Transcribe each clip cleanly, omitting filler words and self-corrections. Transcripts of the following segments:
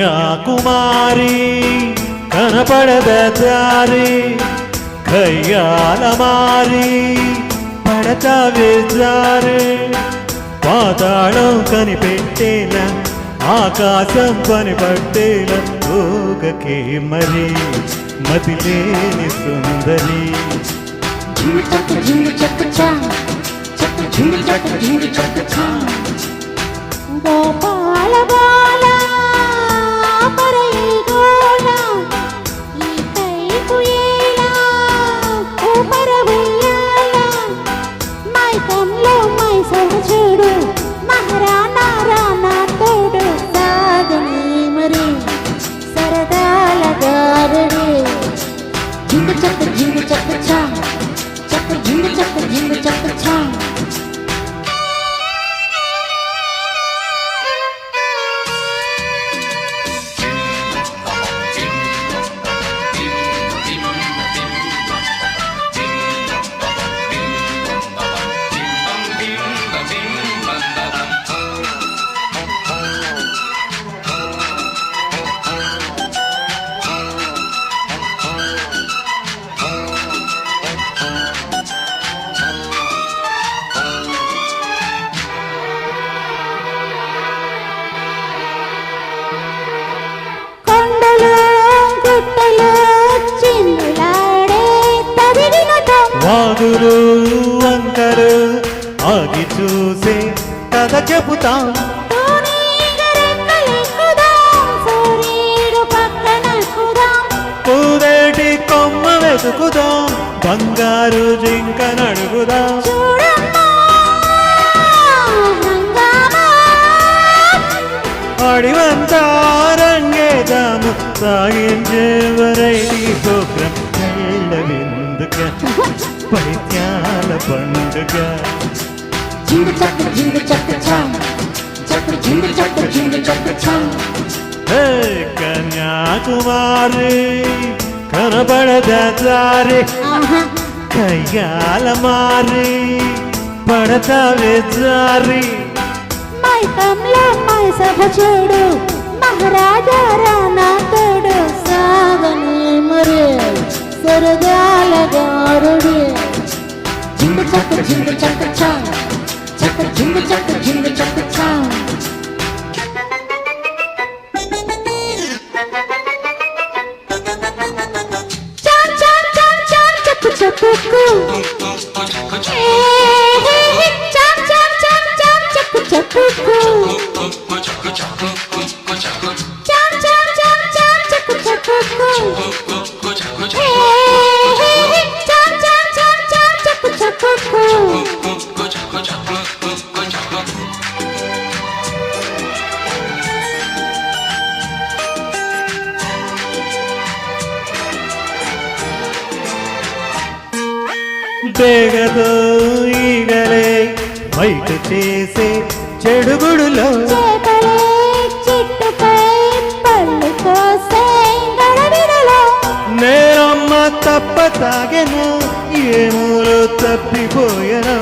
కన్యాకుమారి కనపడద దారి కయ్యాల మారి పడతావే జారే పాతాళం కనిపెట్టేలా ఆకాశం పనిపట్టేలా ఊగకే మరి మతిలేని సుందరి గోపాల బాల పరయిగోల ఈ కైపు ఏలా ఊపరవయ్యాల మైకంలో మైసవ చూడు మహారాణా రానా తోడు సాగని మరి సరదాల గారడి జింగు చక్క చా చక్క జింగు చక్క చా వాగులు వంకలు ఆగి చూసే కథ చెబుతాం పూదేటి కొమ్మ వెతుకుదాం బంగారు జింక నడుగుదాం అడివంతా రంగేదాము సాగించే వెరైటీ ప్రోగ్రాం విందుక పైత్యాల పండుగ కన్యాకుమారి కనపడద దారి కయ్యాల మారి పడతావే జారి మైకంలో మైసభ చూడు మహారాజా రానా తోడు సాగని మరి సరదాల గారుడి జింగు చక్క చా చక్క జింగు చక్క చా చప్పుకు చప్పుకు బేగతో ఈగలే బయట చేసే చెడుగుడులో నేరమ్మ తప్ప తాగెను ఏమూలో తప్పిపోయను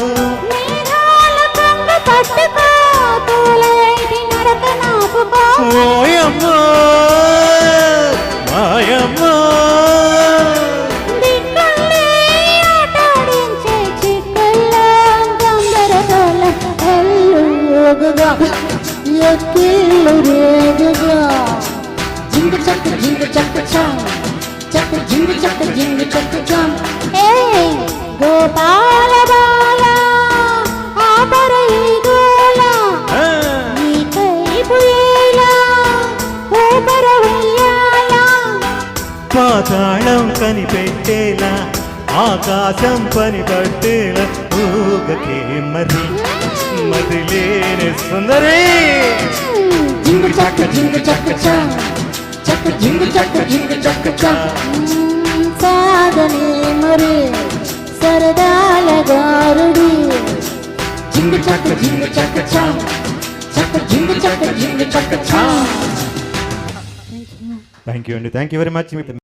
ఓయమ్మ మాయమ్మ జింగు చక్క చా చక్క జింగు చక్క చా గోపాల బాల ఆపరయిగోల ఈ కైపు ఏలా ఊపరవయ్యాల పాతాళం కనిపెట్టేలా ఆకాశం పనిపట్టేలా ఊగకే మరి మదిలేని సుందరి జింగు చక్క చా చక్క జింగు చక్క చా సాగని మరి సరదాల గారుడి జింగు చక్క చా చక్క జింగు చక్క చా థ్యాంక్ యూ అండి థ్యాంక్ యూ వెరీ మచ్.